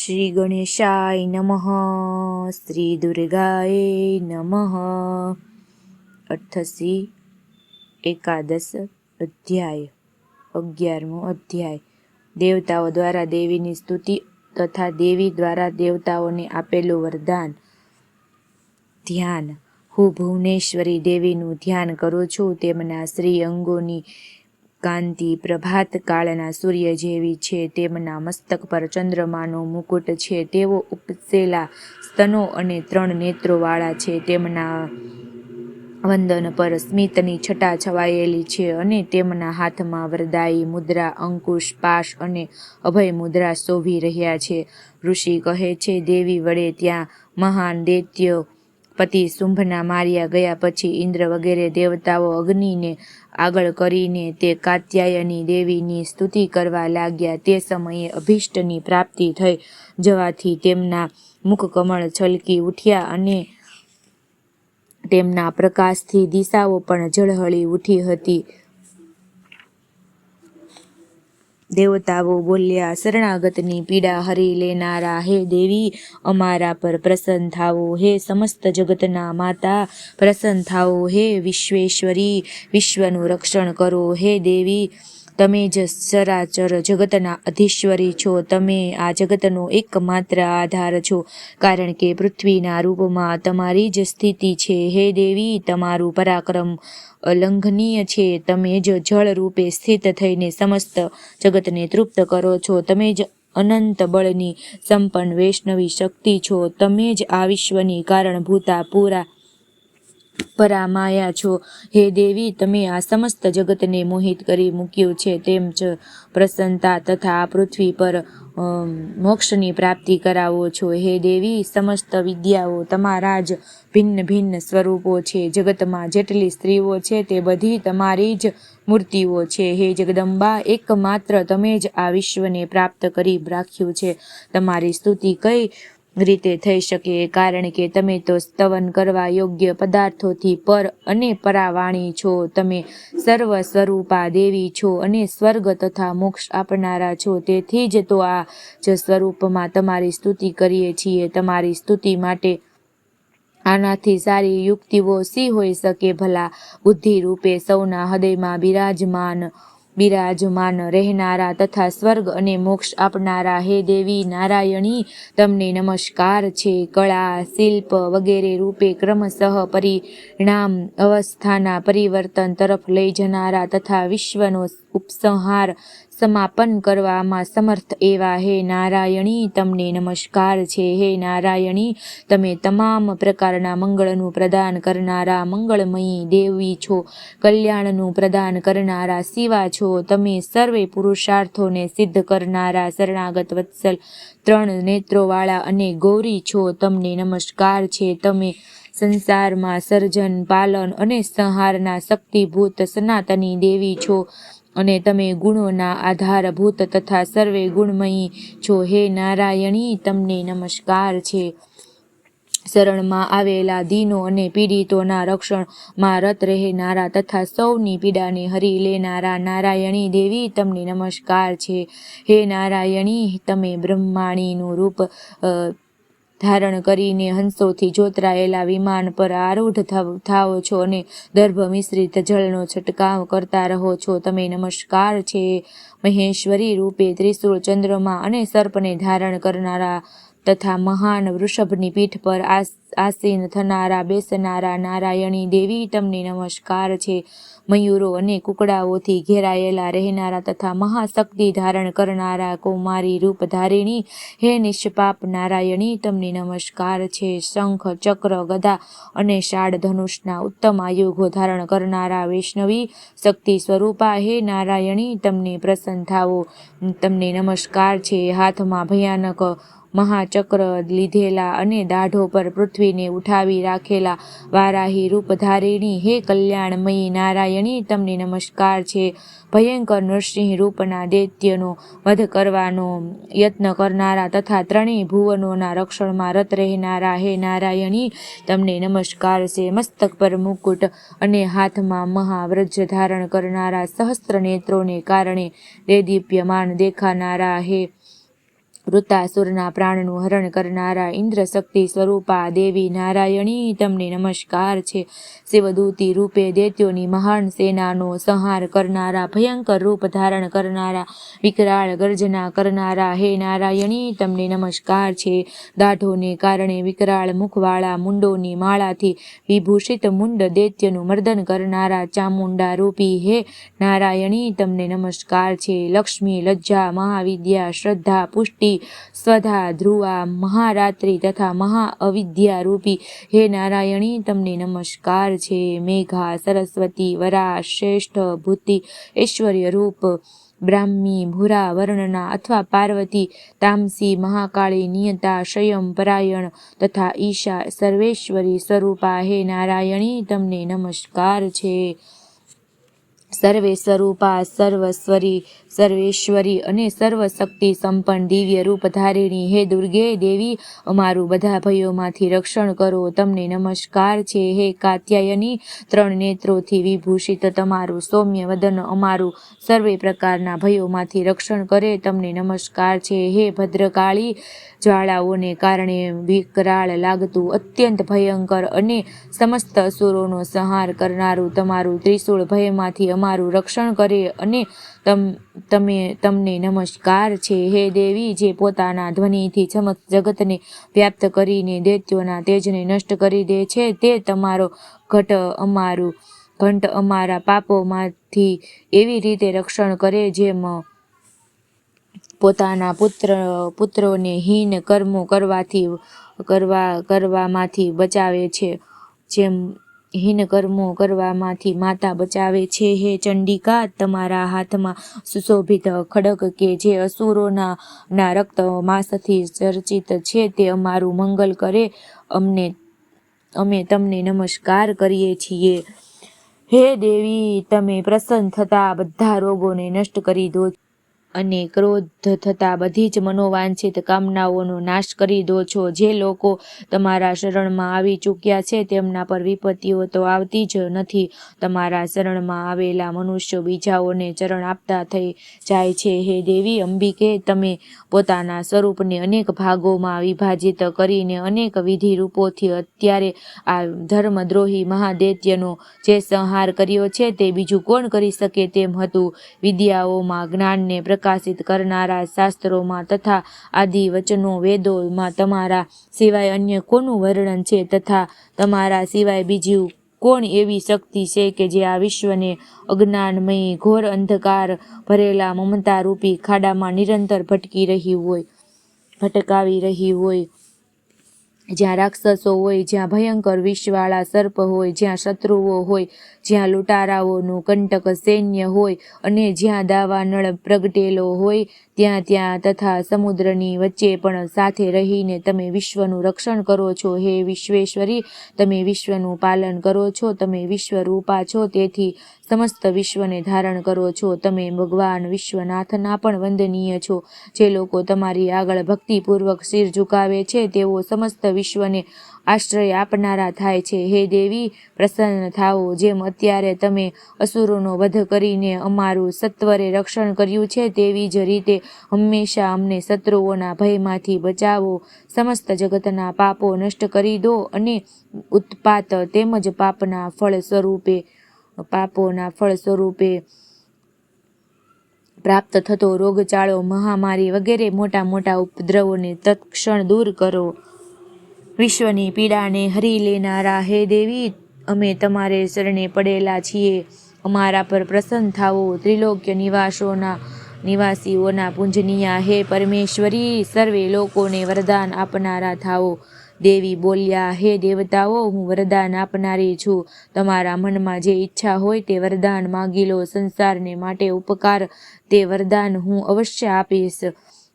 શ્રી ગણેશાય નમઃ. શ્રી દુર્ગાય નમઃ. અઠ્ઠસી એકાદશ અધ્યાય. 11મો અધ્યાય. દેવતાઓ દ્વારા દેવીની સ્તુતિ તથા દેવી દ્વારા દેવતાઓને આપેલું વરદાન. ધ્યાન. હું ભુવનેશ્વરી દેવીનું ધ્યાન કરું છું. તેમના શ્રી અંગોની કાંતિ પ્રભાત કાળના સૂર્ય જેવી છે. તેમના મસ્તક પર ચંદ્રમાનો મુકુટ છે. તેઓ ઉપસેલા સ્તનો અને 3 નેત્રોવાળા છે. તેમના વંદન પર સ્મિતની છટા છવાયેલી છે અને તેમના હાથમાં વરદાયી મુદ્રા, અંકુશ, પાશ અને અભય મુદ્રા શોભી રહ્યા છે. ઋષિ કહે છે, દેવી વડે ત્યાં મહાન દૈત્યો પતિ શુંભના માર્યા ગયા પછી ઇન્દ્ર વગેરે દેવતાઓ અગ્નિને આગળ કરીને તે કાત્યાયની દેવીની સ્તુતિ કરવા લાગ્યા. તે સમયે અભીષ્ટની પ્રાપ્તિ થઈ જવાથી તેમના મુખકમળ છલકી ઉઠ્યા અને તેમના પ્રકાશથી દિશાઓ પણ ઝળહળી ઉઠી હતી. દેવતાઓ બોલ્યા, શરણાગતની પીડા હરી લેનારા હે દેવી, અમારા પર પ્રસન્ન થાવો. હે સમસ્ત જગતના માતા, પ્રસન્ન થાવો. હે વિશ્વેશ્વરી, વિશ્વનું રક્ષણ કરો. હે દેવી, તમે જ ચરાચર જગતના અધીશ્વરી છો. તમે આ જગતનો એકમાત્ર આધાર છો, કારણ કે પૃથ્વીના રૂપમાં તમારી જ સ્થિતિ છે. હે દેવી, તમારું પરાક્રમ અલંઘનીય છે. તમે જ જળ રૂપે સ્થિત થઈને સમસ્ત જગતને તૃપ્ત કરો છો. તમે જ અનંત બળની સંપન્ન વૈષ્ણવી શક્તિ છો. તમે જ આ વિશ્વની કારણભૂતા પરામાયા છો. હે દેવી, તમે આ સમસ્ત જગતને મોહિત કરી મૂક્યું છે. તેમ જ પ્રસન્નતા તથા આ પૃથ્વી પર મોક્ષની પ્રાપ્તિ કરાવો છો. હે દેવી, સમસ્ત વિદ્યાઓ તમારા જ ભિન્ન ભિન્ન સ્વરૂપો છે. જગતમાં જેટલી સ્ત્રીઓ છે તે બધી તમારી જ મૂર્તિઓ છે. હે જગદંબા, એકમાત્ર તમે જ આ વિશ્વને પ્રાપ્ત કરી રાખ્યું છે. તમારી સ્તુતિ કઈ રીતે થઈ શકે, કારણ કે તમે તો સ્તવન કરવા યોગ્ય પદાર્થોથી પર અને પરાવાણી છો. તમે સર્વ સ્વરૂપા દેવી છો અને સ્વર્ગ તથા મોક્ષ આપનારા છો. તેથી જ તો આ જ સ્વરૂપમાં તમારી સ્તુતિ કરીએ છીએ. તમારી સ્તુતિ માટે આનાથી સારી યુક્તિઓ શી હોઈ શકે ભલા? બુદ્ધિ રૂપે સૌના હૃદયમાં બિરાજમાન રહેનારા તથા સ્વર્ગ અને મોક્ષ આપનારા હે દેવી નારાયણી, તમને નમસ્કાર છે. કળા, શિલ્પ વગેરે રૂપે ક્રમશઃ પરિણામ અવસ્થાના પરિવર્તન તરફ લઈ જનારા તથા વિશ્વનો ઉપસંહાર સમાપન કરવામાં સમર્થ એવા હે નારાયણી, તમને નમસ્કાર છે. હે નારાયણી, તમે તમામ પ્રકારના મંગળનું પ્રદાન કરનારા મંગળમયી દેવી છો. કલ્યાણનું પ્રદાન કરનારા શિવા છો. તમે સર્વે પુરુષાર્થોને સિદ્ધ કરનારા શરણાગત વત્સલ 3 નેત્રોવાળા અને ગૌરી છો. તમને નમસ્કાર છે. તમે સંસારમાં સર્જન, પાલન અને સંહારના શક્તિભૂત સનાતની દેવી છો અને તમે ગુણોના આધારભૂત તથા સર્વે ગુણમયી છો. હે નારાયણી, તમને નમસ્કાર છે. શરણમાં આવેલા દીનો અને પીડિતોના રક્ષણમાં રત રહેનારા તથા સૌની પીડાને હરી લેનારા નારાયણી દેવી, તમને નમસ્કાર છે. હે નારાયણી, તમે બ્રહ્માણીનું રૂપ ધારણ કરીને હંસોથી જોતરાયેલા વિમાન પર આરૂઢ થાઓ છો અને દર્ભ મિશ્રિત જળનો છંટકાવ કરતા રહો છો. તમે નમસ્કાર છે. મહેશ્વરી રૂપે ત્રિશૂળ, ચંદ્રમા અને સર્પને ધારણ કરનારા તથા મહાન વૃષભની પીઠ પર આસીન થનારા બેસનારા નારાયણી દેવી, તમને નમસ્કાર છે. મયુરો અને કુકડાઓથી ઘેરાયેલા રહેનારા તથા મહાશક્તિ ધારણ કરનારા કૌમારી રૂપ ધારિણી હે નિષ્પાપ નારાયણી, તમને નમસ્કાર છે. શંખ, ચક્ર, ગદા અને શાળ ધનુષના ઉત્તમ આયુધો ધારણ કરનારા વૈષ્ણવી શક્તિ સ્વરૂપા હે નારાયણી, તમને પ્રસન્ન થાવો. તમને નમસ્કાર છે. હાથમાં ભયાનક મહાચક્ર લીધેલા અને દાઢો પર પૃથ્વીને ઉઠાવી રાખેલા વારાહી રૂપધારિણી હે કલ્યાણમયી નારાયણી, તમને નમસ્કાર છે. ભયંકર નરસિંહ રૂપના દૈત્યનો વધ કરવાનો યત્ન કરનારા તથા 3 ભુવનોના રક્ષણમાં રત રહેનારા હે નારાયણી, તમને નમસ્કાર છે. મસ્તક પર મુકુટ અને હાથમાં મહાવ્રજ ધારણ કરનારા સહસ્ત્ર નેત્રોને કારણે દેદીપ્યમાન દેખાનારા હે વૃત્તાસુરના પ્રાણનું હરણ કરનારા ઇન્દ્ર શક્તિ સ્વરૂપા દેવી નારાયણી તમને નમસ્કાર છે. શિવદૂતી રૂપે દૈત્યોની મહાન સેનાનો સંહાર કરનારા, ભયંકર રૂપ ધારણ કરનારા, વિકરાળ ગર્જના કરનારા હે નારાયણી તમને નમસ્કાર છે. દાઢોને કારણે વિકરાળ મુખવાળા, મુંડોની માળાથી વિભૂષિત મુંડ દૈત્યનું મર્દન કરનારા ચામુંડા રૂપી હે નારાયણી તમને નમસ્કાર છે. લક્ષ્મી, લજ્જા, મહાવિદ્યા, શ્રદ્ધા, પુષ્ટિ, સ્વધા, ધ્રુવા, મહારાત્રિ તથા મહા અવિદ્યા રૂપી હે નારાયણી તમને નમસ્કાર છે. મેઘા, સરસ્વતી, વરા, શ્રેષ્ઠ, ભૂતિ, ઐશ્વર્ય રૂપ, બ્રાહ્મી, ભૂરા વર્ણના અથવા પાર્વતી, તામસી, મહાકાળી, નિયતા, સંયમ પરાયણ તથા ઈશા, સર્વેશ્વરી સ્વરૂપા હે નારાયણી તમને નમસ્કાર છે. સર્વે સ્વરૂપા, સર્વસ્વરી, સર્વેશ્વરી અને સર્વશક્તિ સંપન્ન દિવ્ય રૂપ ધારિણી હે દુર્ગે દેવી, અમારું બધા ભયોમાંથી રક્ષણ કરો તમને નમસ્કાર છે. હે કાત્યાયની, ત્રણ નેત્રોથી વિભૂષિત તમારું સૌમ્ય વદન અમારું સર્વે પ્રકારના ભયોમાંથી રક્ષણ કરે તમને નમસ્કાર છે. હે ભદ્રકાળી, જ્વાળાઓને કારણે વિકરાળ લાગતું, અત્યંત ભયંકર અને સમસ્ત અસુરોનો સંહાર કરનારું તમારું ત્રિશૂળ ભયમાંથી અમારું રક્ષણ કરે અને તમને નમસ્કાર છે. હે દેવી, જે પોતાના ધ્વનિથી સમસ્ત જગતને વ્યાપ્ત કરીને દૈત્યોના તેજને નષ્ટ કરી દે છે, તે તમારો ઘંટ અમારા પાપોમાંથી એવી રીતે રક્ષણ કરે જેમ પોતાના પુત્રોને હીન કર્મો કરવામાંથી બચાવે છે, જેમ હીન કર્મો કરવામાંથી માતા બચાવે છે. હે ચંડિકા, તમારા હાથમાં સુશોભિત ખડગ કે જે અસુરોના રક્ત માંસથી ચર્ચિત છે, તે અમારું મંગલ કરે, અમે તમને નમસ્કાર કરીએ છીએ. હે દેવી, તમે પ્રસન્ન થતા બધા રોગોને નષ્ટ કરી દો અને ક્રોધ થતા બધી જ મનોવાંછિત કામનાઓનો નાશ કરી દો છો. જે લોકો તમારા શરણમાં આવી ચૂક્યા છે તેમના પર વિપત્તિઓ તો આવતી જ નથી. તમારા શરણમાં આવેલા મનુષ્યો બીજાઓને ચરણ આપતા થઈ જાય છે. હે દેવી અંબિકે, તમે પોતાના સ્વરૂપને અનેક ભાગોમાં વિભાજિત કરીને અનેક વિધિ રૂપોથી અત્યારે આ ધર્મદ્રોહી મહાદૈત્યનો જે સંહાર કર્યો છે તે બીજું કોણ કરી શકે તેમ હતું. વિદ્યાઓમાં જ્ઞાનને પ્રકાશિત કરનારા, શાસ્ત્રોમાં તથા આદિ વચનો વેદોમાં તમારા સિવાય અન્ય કોનું વર્ણન છે તથા તમારા સિવાય બીજું કોણ એવી શક્તિ છે કે જે આ વિશ્વને અજ્ઞાનમયી ઘોર અંધકાર ભરેલા મમતા રૂપી ખાડામાં નિરંતર ભટકાવી રહી હોય. જ્યાં રાક્ષસો હોય, જ્યાં ભયંકર વિષવાળા સર્પ હોય, જ્યાં શત્રુઓ હોય, જ્યાં લૂંટારાઓનું કંટક સૈન્ય હોય અને જ્યાં દાવાનળ પ્રગટેલો હોય, ત્યાં તથા સમુદ્રની વચ્ચે પણ સાથે રહીને તમે વિશ્વનું રક્ષણ કરો છો. હે વિશ્વેશ્વરી, તમે વિશ્વનું પાલન કરો છો, તમે વિશ્વરૂપા છો, તેથી સમસ્ત વિશ્વને ધારણ કરો છો. તમે ભગવાન વિશ્વનાથના પણ વંદનીય છો. જે લોકો તમારી આગળ ભક્તિપૂર્વક શિર ઝુકાવે છે તેઓ સમસ્ત વિશ્વને આશ્રય આપનારા થાય છે. હે દેવી, પ્રસન્ન થાઓ. જેમ અત્યારે તમે અસુરોનો વધ કરીને અમારું સત્વરે રક્ષણ કર્યું છે, તેવી જ રીતે હંમેશા અમને શત્રુઓના ભયમાંથી બચાવો. સમસ્ત જગતના પાપો નષ્ટ કરી દો અને ઉત્પાત તેમજ પાપોના ફળ સ્વરૂપે પ્રાપ્ત થતો રોગચાળો, મહામારી વગેરે મોટા મોટા ઉપદ્રવોને તત્ક્ષણ દૂર કરો. વિશ્વની પીડાને હરી લેનારા હે દેવી, અમે તમારે શરણે પડેલા છીએ. અમારા પર પ્રસન્ન થાઓ. ત્રિલોક્ય નિવાસીઓના પૂજનીયા હે પરમેશ્વરી, સર્વે લોકોને વરદાન આપનારા થાઓ. દેવી બોલ્યા, હે દેવતાઓ, હું વરદાન આપનારી છું. તમારા મનમાં જે ઈચ્છા હોય તે વરદાન માગી લો. સંસારને માટે ઉપકાર તે વરદાન હું અવશ્ય આપીશ.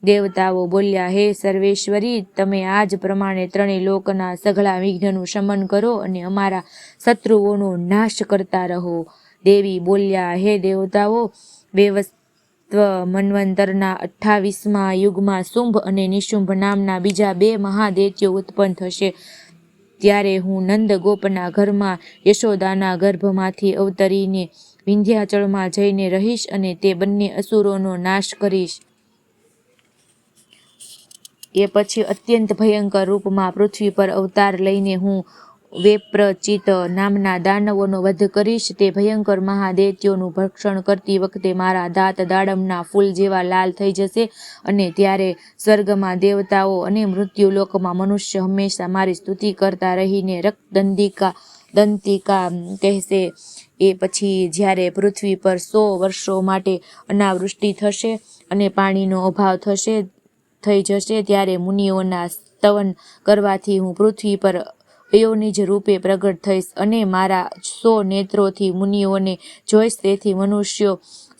દેવતાઓ બોલ્યા, હે સર્વેશ્વરી, તમે આજ પ્રમાણે ત્રણેય લોકના સઘળા વિઘ્નનું શમન કરો અને અમારા શત્રુઓનો નાશ કરતા રહો. દેવી બોલ્યા, હે દેવતાઓ, મન્વંતરના 28મા યુગમાં શુંભ અને નિશુંભ નામના બીજા 2 મહાદૈત્યો ઉત્પન્ન થશે. ત્યારે હું નંદગોપના ઘરમાં યશોદાના ગર્ભમાંથી અવતરીને વિંધ્યાચળમાં જઈને રહીશ અને તે બંને અસુરોનો નાશ કરીશ. એ પછી અત્યંત ભયંકર રૂપમાં પૃથ્વી પર અવતાર લઈને હું વેપ્રચિત નામના દાનવોનો વધ કરીશ. તે ભયંકર મહાદૈત્યોનું ભક્ષણ કરતી વખતે મારા દાંત દાડમના ફૂલ જેવા લાલ થઈ જશે અને ત્યારે સ્વર્ગમાં દેવતાઓ અને મૃત્યુલોકમાં મનુષ્ય હંમેશા મારી સ્તુતિ કરતા રહીને દંતિકા કહેશે. એ પછી જ્યારે પૃથ્વી પર 100 વર્ષો માટે અનાવૃષ્ટિ થશે અને પાણીનો અભાવ થઈ જશે ત્યારે મુનિઓના સ્તવન કરવાથી હું પૃથ્વી પર અયોનિજ રૂપે પ્રગટ થઈશ અને મારા 100 નેત્રોથી મુનિઓને જોઈશ. તેથી મનુષ્યો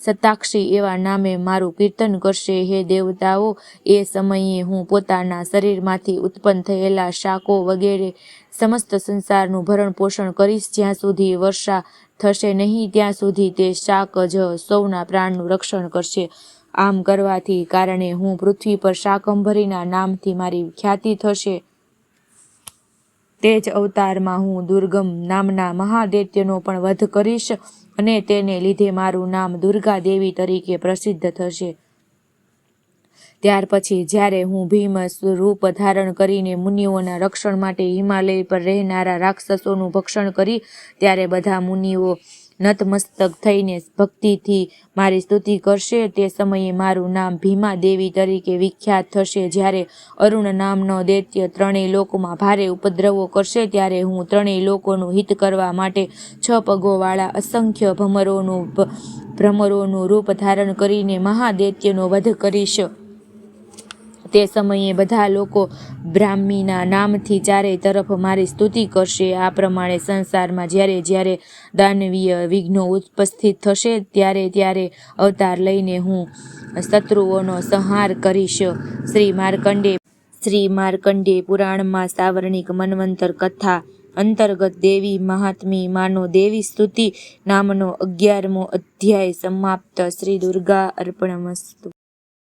સતાક્ષી એવા નામે મારું કીર્તન કરશે. હે દેવતાઓ, એ સમયે હું પોતાના શરીરમાંથી ઉત્પન્ન થયેલા શાકો વગેરે સમસ્ત સંસારનું ભરણ પોષણ કરીશ. જ્યાં સુધી વર્ષા થશે નહીં ત્યાં સુધી તે શાક જ સૌના પ્રાણનું રક્ષણ કરશે. આમ કરવાથી કારણે હું પૃથ્વી પર શાકંભરીના નામથી મારી ખ્યાતિ થશે. તે જ અવતારમાં હું દુર્ગમ નામના મહાદૈત્યનો પણ વધ કરીશ અને તેને લીધે મારું નામ દુર્ગા દેવી તરીકે પ્રસિદ્ધ થશે. ત્યાર પછી જ્યારે હું ભીમ રૂપ ધારણ કરીને મુનિઓના રક્ષણ માટે હિમાલય પર રહેનારા રાક્ષસોનું ભક્ષણ કરી ત્યારે બધા મુનિઓ નતમસ્તક થઈને ભક્તિથી મારી સ્તુતિ કરશે. તે સમયે મારું નામ ભીમા દેવી તરીકે વિખ્યાત થશે. જ્યારે અરુણ નામનો દૈત્ય ત્રણેય લોકમાં ભારે ઉપદ્રવો કરશે ત્યારે હું ત્રણેય લોકોનું હિત કરવા માટે 6 પગોવાળા અસંખ્ય ભ્રમરોનું રૂપ ધારણ કરીને મહાદૈત્યનો વધ કરીશ. તે સમયે બધા લોકો બ્રાહ્મીના નામથી ચારેય તરફ મારી સ્તુતિ કરશે. આ પ્રમાણે સંસારમાં જ્યારે જ્યારે દાનવીય વિઘ્નો ઉપસ્થિત થશે ત્યારે અવતાર લઈને હું શત્રુઓનો સંહાર કરીશ. શ્રી માર્કંડેય પુરાણમાં સાવર્ણિક મન્વંતર કથા અંતર્ગત દેવી મહાત્મ્ય માનો દેવી સ્તુતિ નામનો 11મો અધ્યાય સમાપ્ત. શ્રી દુર્ગા અર્પણમસ્તુ.